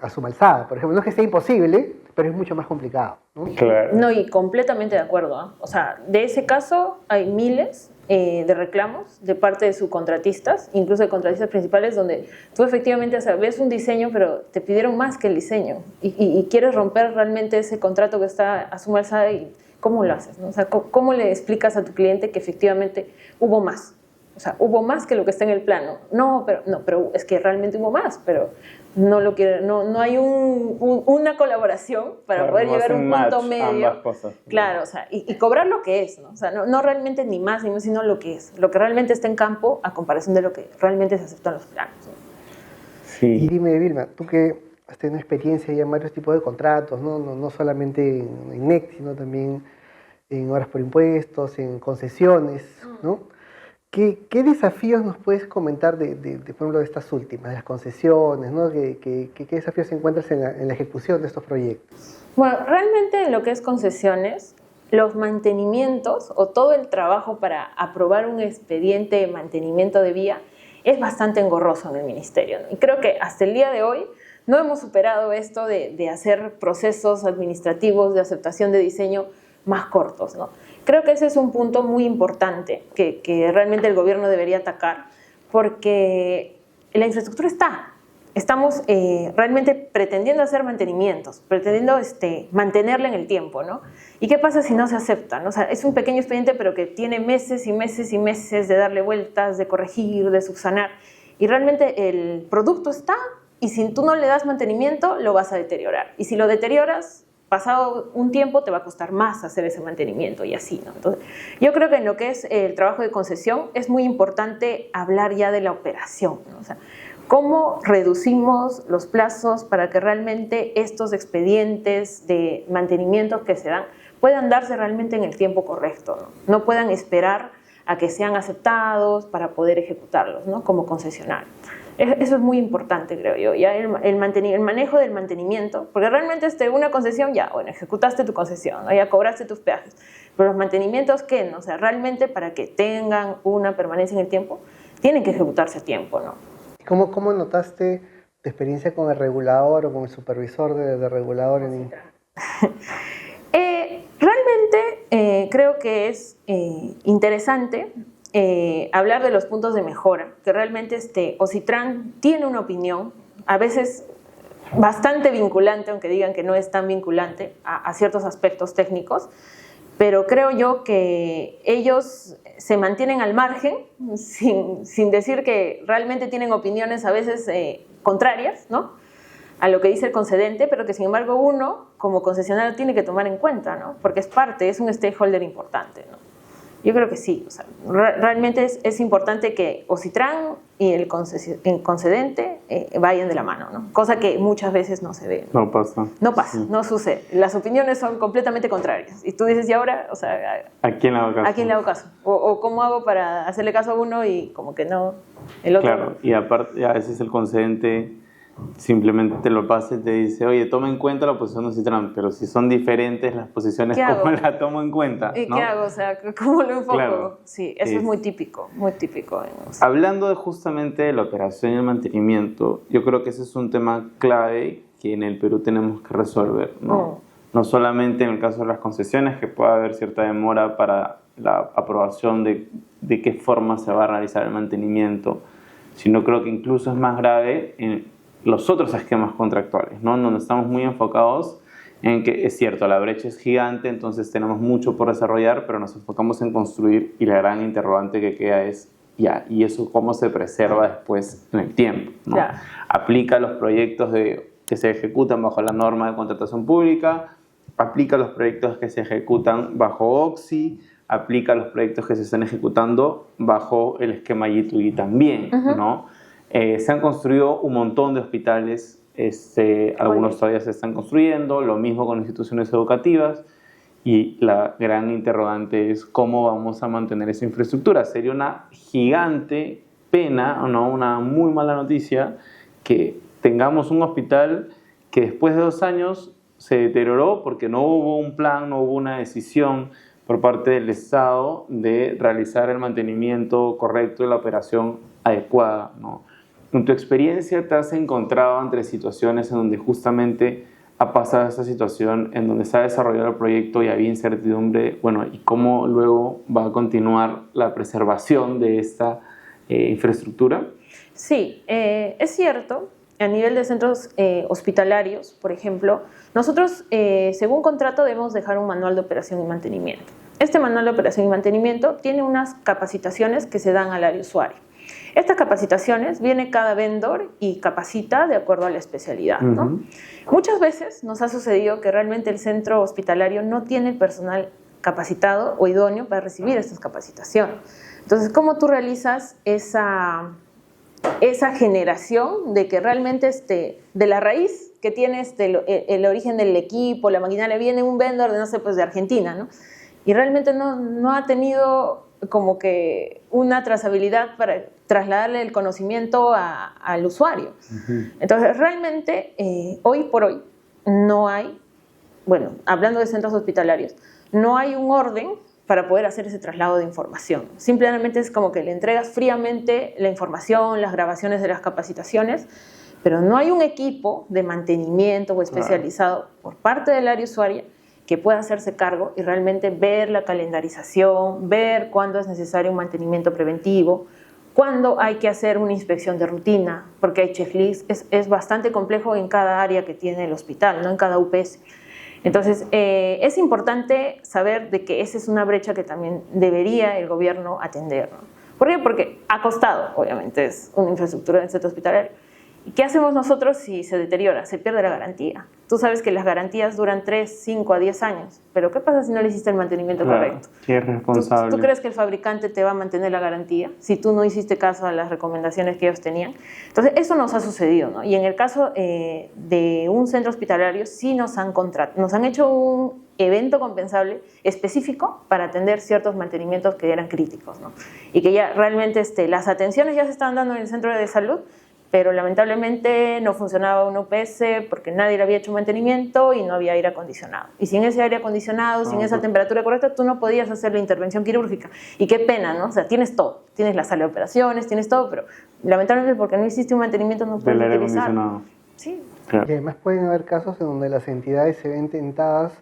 a suma alzada. Por ejemplo, no es que sea imposible, pero es mucho más complicado, ¿no? Claro. No, y completamente de acuerdo, ¿eh? O sea, de ese caso hay miles de reclamos de parte de subcontratistas, incluso de contratistas principales, donde tú efectivamente, o sea, ves un diseño, pero te pidieron más que el diseño y quieres romper realmente ese contrato que está a suma alzada y ¿cómo lo haces, no? O sea, ¿cómo le explicas a tu cliente que efectivamente hubo más? O sea, hubo más que lo que está en el plano. No, pero es que realmente hubo más, pero no hay una colaboración para Claro, poder no llegar a hacen un punto match medio. ambas cosas. Claro, o sea, y cobrar lo que es, ¿no? O sea, no realmente ni más ni menos, sino lo que es. Lo que realmente está en campo a comparación de lo que realmente se acepta en los planos, ¿no? Y Sí. dime, Vilma, tú que has tenido experiencia ya en varios tipos de contratos, no solamente en NEC, sino también en horas por impuestos, en concesiones, ¿no? ¿Qué desafíos nos puedes comentar por ejemplo, de estas últimas, de las concesiones, ¿no? ¿Qué desafíos encuentras en la ejecución de estos proyectos? Bueno, realmente en lo que es concesiones, los mantenimientos o todo el trabajo para aprobar un expediente de mantenimiento de vía es bastante engorroso en el ministerio, ¿no? Y creo que hasta el día de hoy no hemos superado esto de hacer procesos administrativos de aceptación de diseño más cortos, ¿no? Creo que ese es un punto muy importante que realmente el gobierno debería atacar, porque la infraestructura está. Estamos realmente pretendiendo hacer mantenimientos, pretendiendo mantenerla en el tiempo, ¿no? ¿Y qué pasa si no se acepta, ¿no? O sea, es un pequeño expediente, pero que tiene meses y meses y meses de darle vueltas, de corregir, de subsanar. Y realmente el producto está, y si tú no le das mantenimiento, lo vas a deteriorar. Y si lo deterioras, pasado un tiempo te va a costar más hacer ese mantenimiento y así, ¿no? Entonces, yo creo que en lo que es el trabajo de concesión es muy importante hablar ya de la operación, ¿no? O sea, cómo reducimos los plazos para que realmente estos expedientes de mantenimiento que se dan puedan darse realmente en el tiempo correcto, ¿no? No puedan esperar a que sean aceptados para poder ejecutarlos, ¿no? Como concesionario. Eso es muy importante, creo yo, ya el manejo del mantenimiento, porque realmente una concesión, ya, bueno, ejecutaste tu concesión, ¿no? Ya cobraste tus peajes, pero los mantenimientos, ¿qué? ¿No? O sea, realmente para que tengan una permanencia en el tiempo, tienen que ejecutarse a tiempo, ¿no? ¿Cómo notaste tu experiencia con el regulador o con el supervisor de regulador? Realmente creo que es interesante hablar de los puntos de mejora, que realmente Ocitran tiene una opinión, a veces bastante vinculante, aunque digan que no es tan vinculante a ciertos aspectos técnicos, pero creo yo que ellos se mantienen al margen sin decir que realmente tienen opiniones a veces contrarias, ¿no?, a lo que dice el concedente, pero que sin embargo uno como concesionario tiene que tomar en cuenta, ¿no?, porque es un stakeholder importante, ¿no? Yo creo que sí, o sea, realmente es importante que Ocitran y el concedente vayan de la mano, ¿no? Cosa que muchas veces no se ve, ¿no? No pasa. No pasa, Sí. no sucede. Las opiniones son completamente contrarias. Y tú dices, ¿y ahora? O sea, ¿A quién le hago caso? ¿a quién le hago caso? O ¿cómo hago para hacerle caso a uno y como que no, el otro? Claro, y aparte a veces el concedente simplemente te lo pasa y te dice, oye, toma en cuenta la posición de Ocitran, pero si son diferentes las posiciones, ¿Qué hago? ¿cómo la tomo en cuenta? ¿Y ¿no? qué hago? O sea, ¿cómo lo enfoco? Claro. Sí, eso es muy típico Hablando justamente de la operación y el mantenimiento, yo creo que ese es un tema clave que en el Perú tenemos que resolver, ¿no? No solamente en el caso de las concesiones, que puede haber cierta demora para la aprobación de qué forma se va a realizar el mantenimiento, sino creo que incluso es más grave en los otros esquemas contractuales, ¿no? Donde estamos muy enfocados en que es cierto, la brecha es gigante, entonces tenemos mucho por desarrollar, pero nos enfocamos en construir y la gran interrogante que queda es, ya, ¿y eso cómo se preserva después en el tiempo, ¿no? Ya. Aplica los proyectos que se ejecutan bajo la norma de contratación pública, aplica los proyectos que se ejecutan bajo OXI, aplica los proyectos que se están ejecutando bajo el esquema G2G también, ¿no? Se han construido un montón de hospitales, algunos todavía se están construyendo, lo mismo con instituciones educativas, y la gran interrogante es cómo vamos a mantener esa infraestructura. Sería una gigante pena, ¿no?, una muy mala noticia que tengamos un hospital que después de 2 años se deterioró porque no hubo un plan, no hubo una decisión por parte del Estado de realizar el mantenimiento correcto y la operación adecuada, ¿no? En tu experiencia, ¿te has encontrado entre situaciones en donde justamente ha pasado esta situación, en donde se ha desarrollado el proyecto y había incertidumbre, bueno, y cómo luego va a continuar la preservación de esta infraestructura? Sí, es cierto. A nivel de centros hospitalarios, por ejemplo, nosotros, según contrato, debemos dejar un manual de operación y mantenimiento. Este manual de operación y mantenimiento tiene unas capacitaciones que se dan al área usuario. Estas capacitaciones viene cada vendor y capacita de acuerdo a la especialidad, ¿no? Muchas veces nos ha sucedido que realmente el centro hospitalario no tiene el personal capacitado o idóneo para recibir estas capacitaciones. Entonces, ¿cómo tú realizas esa generación de que realmente de la raíz que tiene el origen del equipo, la maquinaria, viene un vendor de, no sé, pues de Argentina, ¿no? Y realmente no ha tenido como que una trazabilidad para trasladarle el conocimiento al usuario. Entonces, realmente, hoy por hoy, no hay, bueno, hablando de centros hospitalarios, no hay un orden para poder hacer ese traslado de información. Simplemente es como que le entregas fríamente la información, las grabaciones de las capacitaciones, pero no hay un equipo de mantenimiento o especializado por parte del área usuaria que pueda hacerse cargo y realmente ver la calendarización, ver cuándo es necesario un mantenimiento preventivo, cuándo hay que hacer una inspección de rutina, porque hay checklist, es bastante complejo en cada área que tiene el hospital, no en cada UPS. Entonces, es importante saber de que esa es una brecha que también debería el gobierno atender, ¿no? ¿Por qué? Porque ha costado, obviamente, es una infraestructura del centro hospitalario. ¿Y qué hacemos nosotros si se deteriora? Se pierde la garantía. Tú sabes que las garantías duran 3, 5 a 10 años, pero ¿qué pasa si no le hiciste el mantenimiento correcto? ¿Quién es responsable? ¿Tú crees que el fabricante te va a mantener la garantía si tú no hiciste caso a las recomendaciones que ellos tenían? Entonces, eso nos ha sucedido, ¿no? Y en el caso de un centro hospitalario, sí nos han hecho un evento compensable específico para atender ciertos mantenimientos que eran críticos, ¿no? Y que ya realmente las atenciones ya se estaban dando en el centro de salud, pero lamentablemente no funcionaba un UPS porque nadie le había hecho mantenimiento y no había aire acondicionado. Y sin ese aire acondicionado, sin esa temperatura correcta, tú no podías hacer la intervención quirúrgica. Y qué pena, ¿no? O sea, tienes todo. Tienes la sala de operaciones, tienes todo, pero lamentablemente porque no hiciste un mantenimiento no puedes utilizarlo. Sí. Claro. Y además pueden haber casos en donde las entidades se ven tentadas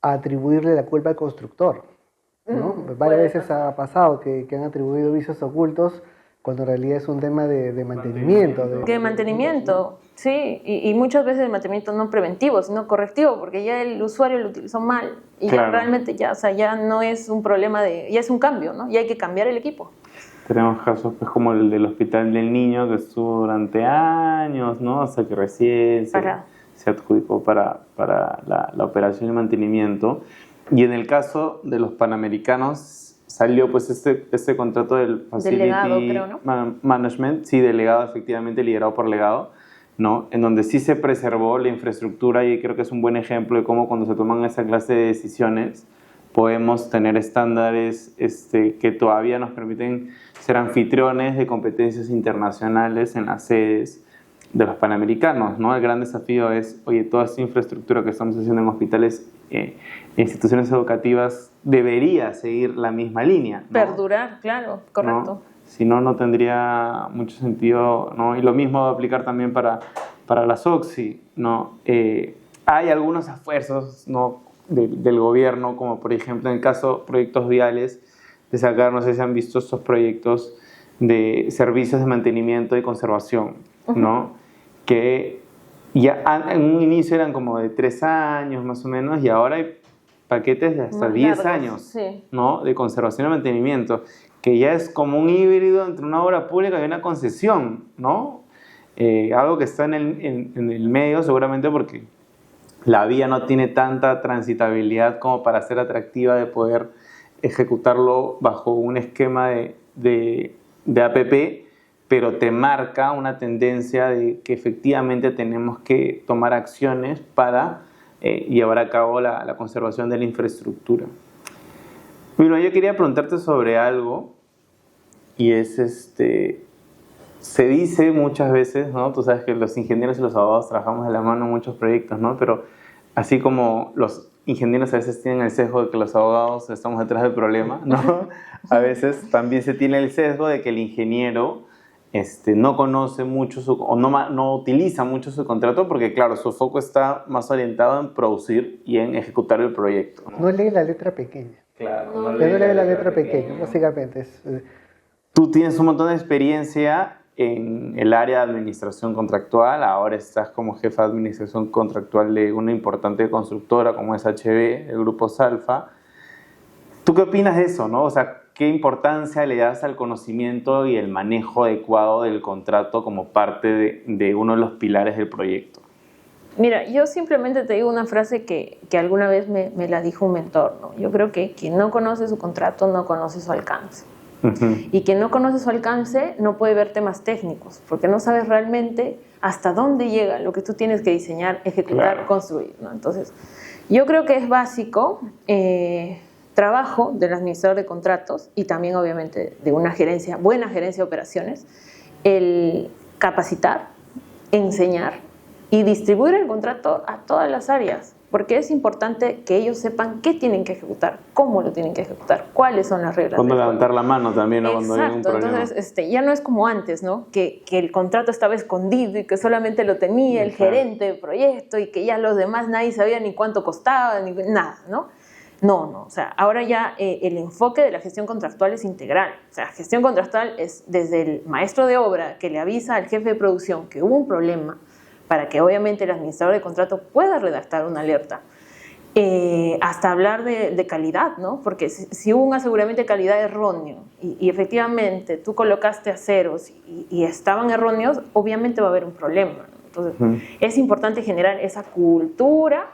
a atribuirle la culpa al constructor, ¿no? Varias veces ha pasado que han atribuido vicios ocultos cuando en realidad es un tema de mantenimiento. De mantenimiento, sí, y muchas veces el mantenimiento no preventivo, sino correctivo, porque ya el usuario lo utilizó mal y ya realmente ya, o sea, ya no es un problema ya es un cambio, ¿no? Y hay que cambiar el equipo. Tenemos casos pues, como el del Hospital del Niño, que estuvo durante años, ¿no? Hasta que recién se adjudicó para la operación y mantenimiento. Y en el caso de los Panamericanos, salió pues este contrato del Facility delegado, creo, ¿no? Management, sí, delegado, efectivamente, liderado por legado, ¿no? En donde sí se preservó la infraestructura y creo que es un buen ejemplo de cómo cuando se toman esa clase de decisiones podemos tener estándares que todavía nos permiten ser anfitriones de competencias internacionales en las sedes de los Panamericanos, ¿no? El gran desafío es, oye, toda esta infraestructura que estamos haciendo en hospitales, instituciones educativas, debería seguir la misma línea, ¿no? Perdurar, claro, correcto. ¿No? Si no, no tendría mucho sentido, ¿no? Y lo mismo va a aplicar también para las OXI, ¿no? Hay algunos esfuerzos, ¿no? del gobierno, como por ejemplo en el caso proyectos viales, de sacar, no sé si han visto estos proyectos de servicios de mantenimiento y conservación, ¿no? Que ya en un inicio eran como de 3 años más o menos y ahora hay paquetes de hasta 10 años, sí, ¿no? De conservación y mantenimiento, que ya es como un híbrido entre una obra pública y una concesión, ¿no? Algo que está en el medio seguramente porque la vía no tiene tanta transitabilidad como para ser atractiva de poder ejecutarlo bajo un esquema de APP, pero te marca una tendencia de que efectivamente tenemos que tomar acciones para llevar a cabo la conservación de la infraestructura. Bueno, yo quería preguntarte sobre algo y es se dice muchas veces, ¿no? Tú sabes que los ingenieros y los abogados trabajamos de la mano en muchos proyectos, ¿no? Pero así como los ingenieros a veces tienen el sesgo de que los abogados estamos detrás del problema, ¿no? A veces también se tiene el sesgo de que el ingeniero no conoce mucho o no utiliza mucho su contrato porque, claro, su foco está más orientado en producir y en ejecutar el proyecto, ¿no? No lee la letra pequeña. Claro, no lee la letra pequeña, básicamente. Tú tienes un montón de experiencia en el área de administración contractual, ahora estás como jefa de administración contractual de una importante constructora como es HB, el grupo Salfa. ¿Tú qué opinas de eso, no? O sea, ¿qué importancia le das al conocimiento y el manejo adecuado del contrato como parte de uno de los pilares del proyecto? Mira, yo simplemente te digo una frase que alguna vez me la dijo un mentor, ¿no? Yo creo que quien no conoce su contrato no conoce su alcance. Y quien no conoce su alcance no puede ver temas técnicos, porque no sabes realmente hasta dónde llega lo que tú tienes que diseñar, ejecutar, claro, construir, ¿no? Entonces, yo creo que es básico trabajo del administrador de contratos y también obviamente de una gerencia, buena gerencia de operaciones, el capacitar, enseñar y distribuir el contrato a todas las áreas, porque es importante que ellos sepan qué tienen que ejecutar, cómo lo tienen que ejecutar, cuáles son las reglas. Cuando levantar la mano también, ¿no? Cuando hay un problema. Entonces ya no es como antes, ¿no? Que el contrato estaba escondido y que solamente lo tenía el gerente de proyecto y que ya los demás nadie sabía ni cuánto costaba, ni nada, ¿no? No, o sea, ahora ya el enfoque de la gestión contractual es integral. O sea, gestión contractual es desde el maestro de obra que le avisa al jefe de producción que hubo un problema, para que obviamente el administrador de contrato pueda redactar una alerta, hasta hablar de calidad, ¿no? Porque si hubo un aseguramiento de calidad erróneo y efectivamente tú colocaste aceros y estaban erróneos, obviamente va a haber un problema, ¿no? Entonces, es importante generar esa cultura,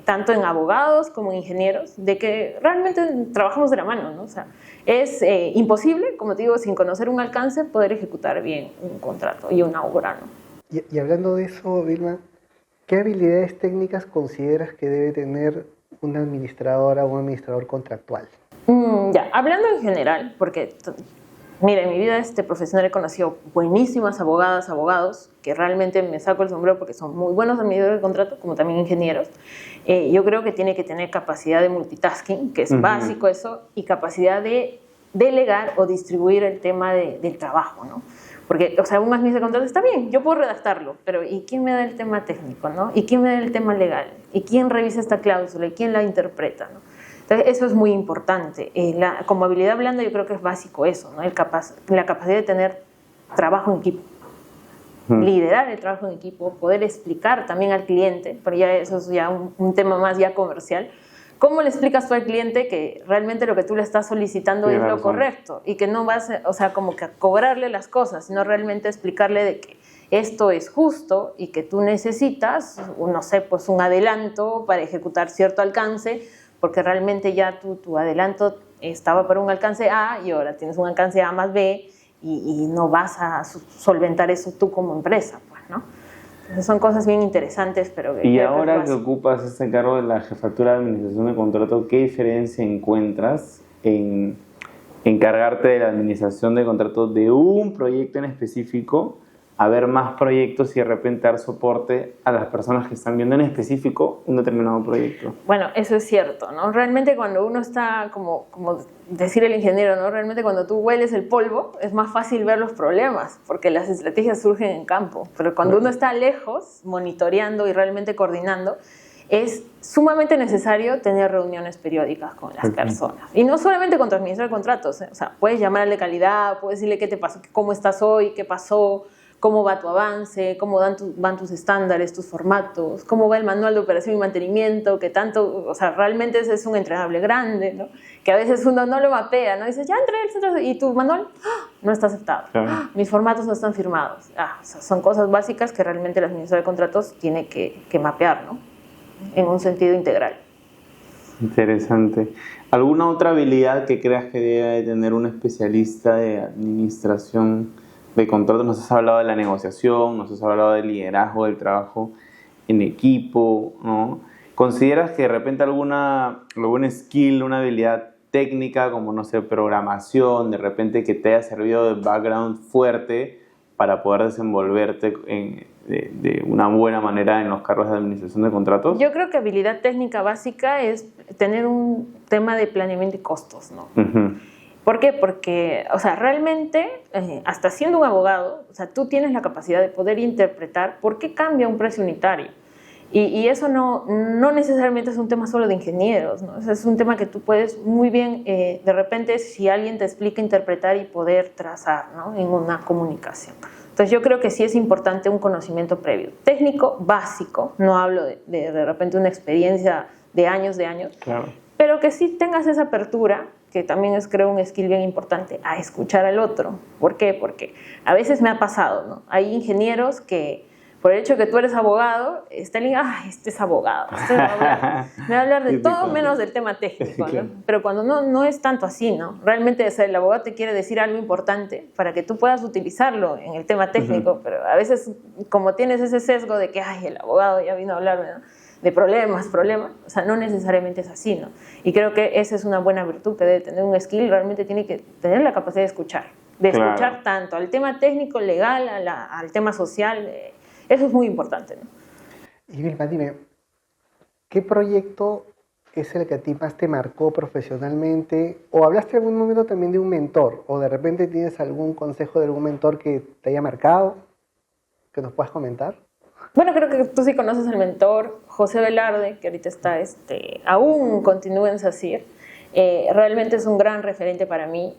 tanto en abogados como en ingenieros, de que realmente trabajamos de la mano, ¿no? O sea, es imposible, como te digo, sin conocer un alcance, poder ejecutar bien un contrato y una obra, ¿no? Y hablando de eso, Vilma, ¿qué habilidades técnicas consideras que debe tener una administradora o un administrador contractual? Ya, hablando en general, porque mira, en mi vida profesional he conocido buenísimas abogadas, abogados, que realmente me saco el sombrero porque son muy buenos administradores de contrato, como también ingenieros. Yo creo que tiene que tener capacidad de multitasking, que es básico eso, y capacidad de delegar o distribuir el tema del trabajo, ¿no? Porque, o sea, un administrador de contratos está bien, yo puedo redactarlo, pero ¿y quién me da el tema técnico, no? ¿Y quién me da el tema legal? ¿Y quién revisa esta cláusula? ¿Y quién la interpreta, no? Entonces, eso es muy importante. Como habilidad blanda yo creo que es básico eso, ¿no? La capacidad de tener trabajo en equipo. Liderar el trabajo en equipo, poder explicar también al cliente, pero ya eso es ya un tema más ya comercial. ¿Cómo le explicas tú al cliente que realmente lo que tú le estás solicitando es lo correcto? Y que no vas, o sea, como que a cobrarle las cosas, sino realmente explicarle de que esto es justo y que tú necesitas, no sé, pues un adelanto para ejecutar cierto alcance, porque realmente ya tu adelanto estaba para un alcance A y ahora tienes un alcance A más B y no vas a solventar eso tú como empresa, pues, ¿no? Entonces son cosas bien interesantes, pero... Y ahora que ocupas este cargo de la jefatura de administración de contrato, ¿qué diferencia encuentras en encargarte de la administración de contrato de un proyecto en específico a ver más proyectos y de repente dar soporte a las personas que están viendo en específico un determinado proyecto? Bueno, eso es cierto, ¿no? Realmente cuando uno está, como decir el ingeniero, ¿no? Realmente cuando tú hueles el polvo es más fácil ver los problemas porque las estrategias surgen en campo, pero cuando uno está lejos, monitoreando y realmente coordinando, es sumamente necesario tener reuniones periódicas con las personas. Y no solamente con tu administrador de contratos, ¿eh? O sea, puedes llamarle calidad, puedes decirle qué te pasó, cómo estás hoy, qué pasó, cómo va tu avance, cómo van tus estándares, tus formatos, cómo va el manual de operación y mantenimiento, que tanto, o sea, realmente ese es un entregable grande, ¿no? Que a veces uno no lo mapea, ¿no? Dices, ya entré el centro y tu manual no está aceptado, mis formatos no están firmados. O sea, son cosas básicas que realmente el administrador de contratos tiene que mapear, ¿no? En un sentido integral. Interesante. ¿Alguna otra habilidad que creas que debe tener un especialista de administración de contratos? Nos has hablado de la negociación, nos has hablado del liderazgo del trabajo en equipo, ¿no? ¿Consideras que de repente algún skill, una habilidad técnica como, no sé, programación, de repente que te haya servido de background fuerte para poder desenvolverte de una buena manera en los cargos de administración de contratos? Yo creo que habilidad técnica básica es tener un tema de planeamiento y costos, ¿no? ¿Por qué? Porque, o sea, realmente, hasta siendo un abogado, o sea, tú tienes la capacidad de poder interpretar por qué cambia un precio unitario. Y eso no necesariamente es un tema solo de ingenieros, ¿no? O sea, es un tema que tú puedes muy bien, de repente, si alguien te explica, interpretar y poder trazar, ¿no? En una comunicación. Entonces, yo creo que sí es importante un conocimiento previo. Técnico, básico, no hablo de repente una experiencia de años, claro, pero que sí tengas esa apertura, que también es, creo, un skill bien importante, a escuchar al otro. ¿Por qué? Porque a veces me ha pasado, ¿no? Hay ingenieros que, por el hecho de que tú eres abogado, están este es abogado, me va a hablar de todo menos del tema técnico, ¿no? Pero cuando no es tanto así, ¿no? Realmente, o sea, el abogado te quiere decir algo importante para que tú puedas utilizarlo en el tema técnico, pero a veces, como tienes ese sesgo de que, el abogado ya vino a hablarme, ¿no?, de problemas, o sea, no necesariamente es así, ¿no? Y creo que esa es una buena virtud que debe tener un skill, realmente tiene que tener la capacidad de escuchar tanto al tema técnico, legal, al tema social, eso es muy importante, ¿no? Y Vilma, dime, ¿qué proyecto es el que a ti más te marcó profesionalmente? ¿O hablaste en algún momento también de un mentor? ¿O de repente tienes algún consejo de algún mentor que te haya marcado? ¿Que nos puedas comentar? Bueno, creo que tú sí conoces al mentor José Velarde, que ahorita está, aún continúa en SACIR. Realmente es un gran referente para mí.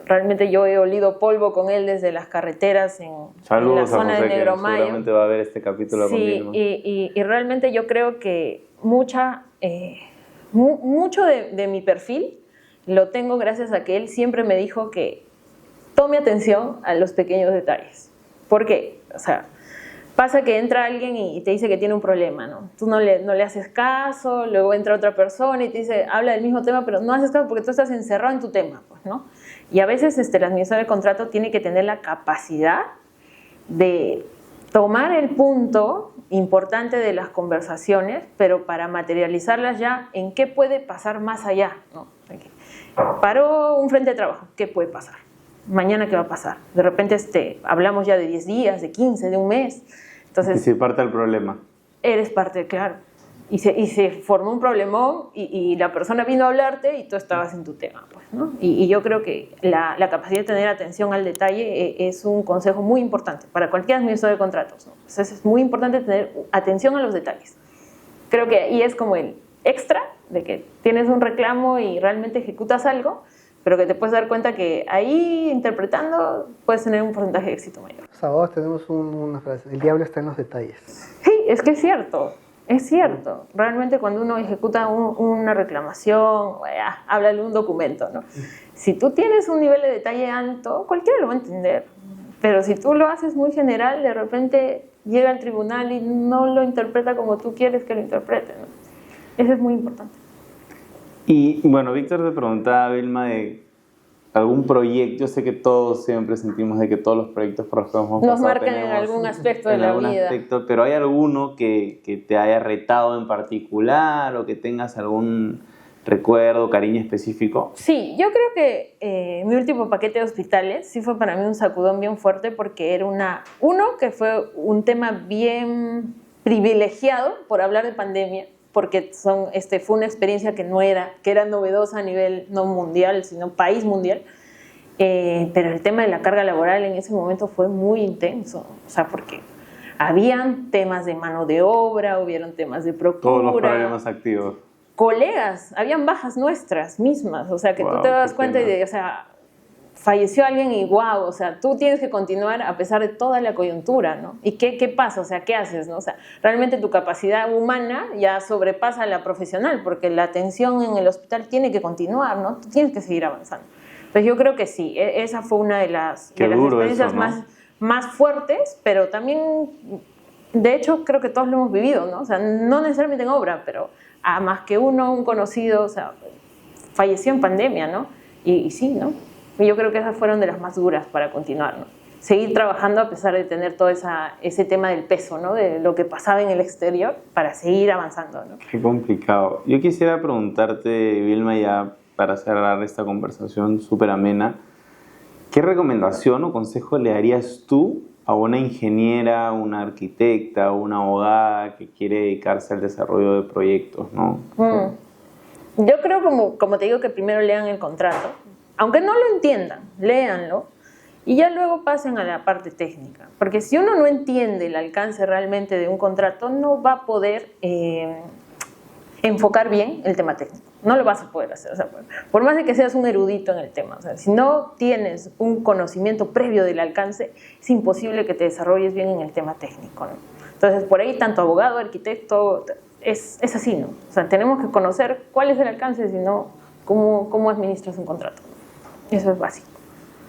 Realmente yo he olido polvo con él desde las carreteras en la zona de Negromayo. Seguramente va a ver este capítulo con Vilma. Y realmente yo creo que mucho de mi perfil lo tengo gracias a que él siempre me dijo que tome atención a los pequeños detalles. ¿Por qué? O sea, pasa que entra alguien y te dice que tiene un problema, ¿no? Tú no le haces caso, luego entra otra persona y te dice, habla del mismo tema, pero no haces caso porque tú estás encerrado en tu tema, pues, ¿no? Y a veces el administrador del contrato tiene que tener la capacidad de tomar el punto importante de las conversaciones, pero para materializarlas ya en qué puede pasar más allá, ¿no? Paró un frente de trabajo, ¿qué puede pasar? Mañana, ¿qué va a pasar? De repente hablamos ya de 10 días, de 15, de un mes. Entonces, y si parte del problema. Eres parte, claro. Y se formó un problemón y la persona vino a hablarte y tú estabas en tu tema, pues, ¿no? Y yo creo que la capacidad de tener atención al detalle es un consejo muy importante para cualquier administrador de contratos, ¿no? Entonces es muy importante tener atención a los detalles. Creo que ahí es como el extra de que tienes un reclamo y realmente ejecutas algo, pero que te puedes dar cuenta que ahí, interpretando, puedes tener un porcentaje de éxito mayor. Los abogados tenemos una frase, el diablo está en los detalles. Sí, es que es cierto. Realmente cuando uno ejecuta una reclamación, háblale un documento, ¿no? Si tú tienes un nivel de detalle alto, cualquiera lo va a entender, pero si tú lo haces muy general, de repente llega al tribunal y no lo interpreta como tú quieres que lo interprete, ¿no? Eso es muy importante. Y bueno, Víctor te preguntaba, Vilma, de algún proyecto. Yo sé que todos siempre sentimos de que todos los proyectos por los que hemos nos marcan en algún aspecto de la vida. Pero ¿hay alguno que te haya retado en particular o que tengas algún recuerdo, cariño específico? Sí, yo creo que mi último paquete de hospitales sí fue para mí un sacudón bien fuerte porque era que fue un tema bien privilegiado por hablar de pandemia, porque fue una experiencia que era novedosa a nivel no mundial, sino país mundial. Pero el tema de la carga laboral en ese momento fue muy intenso, o sea, porque habían temas de mano de obra, hubieron temas de procura. Todos los problemas activos. Colegas, habían bajas nuestras mismas, o sea, que tú te das cuenta o sea, falleció alguien y wow, o sea, tú tienes que continuar a pesar de toda la coyuntura, ¿no? ¿Y qué pasa? O sea, ¿qué haces, no? O sea, realmente tu capacidad humana ya sobrepasa la profesional, porque la atención en el hospital tiene que continuar, ¿no? Tú tienes que seguir avanzando. Entonces yo creo que sí, esa fue una de las experiencias eso, ¿no? más fuertes, pero también, de hecho, creo que todos lo hemos vivido, ¿no? O sea, no necesariamente en obra, pero a más que un conocido, o sea, falleció en pandemia, ¿no? Y sí, ¿no? Yo creo que esas fueron de las más duras para continuar, ¿no? Seguir trabajando a pesar de tener todo ese tema del peso, ¿no? De lo que pasaba en el exterior para seguir avanzando, ¿no? Qué complicado. Yo quisiera preguntarte, Vilma, ya para cerrar esta conversación súper amena, ¿qué recomendación o consejo le darías tú a una ingeniera, una arquitecta, una abogada que quiere dedicarse al desarrollo de proyectos, ¿no? Yo creo, como te digo, que primero lean el contrato. Aunque no lo entiendan, léanlo y ya luego pasen a la parte técnica. Porque si uno no entiende el alcance realmente de un contrato, no va a poder enfocar bien el tema técnico. No lo vas a poder hacer. O sea, por más de que seas un erudito en el tema, o sea, si no tienes un conocimiento previo del alcance, es imposible que te desarrolles bien en el tema técnico, ¿no? Entonces, por ahí, tanto abogado, arquitecto, es así, ¿no? O sea, tenemos que conocer cuál es el alcance, sino cómo administras un contrato. Eso es básico.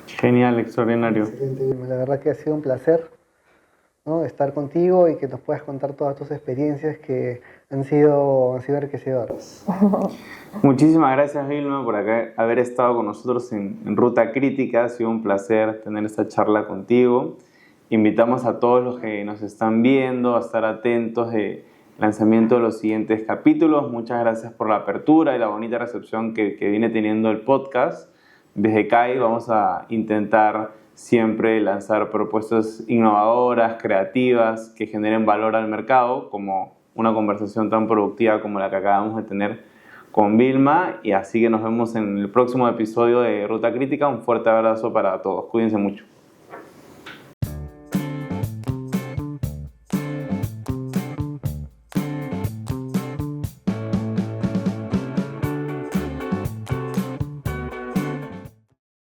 Genial, extraordinario. Excelente, Vilma. La verdad que ha sido un placer, ¿no?, estar contigo y que nos puedas contar todas tus experiencias que han sido enriquecedoras. Muchísimas gracias, Vilma, por haber estado con nosotros en Ruta Crítica. Ha sido un placer tener esta charla contigo. Invitamos a todos los que nos están viendo a estar atentos del lanzamiento de los siguientes capítulos. Muchas gracias por la apertura y la bonita recepción que viene teniendo el podcast. Desde CAI vamos a intentar siempre lanzar propuestas innovadoras, creativas, que generen valor al mercado, como una conversación tan productiva como la que acabamos de tener con Vilma. Y así que nos vemos en el próximo episodio de Ruta Crítica. Un fuerte abrazo para todos. Cuídense mucho.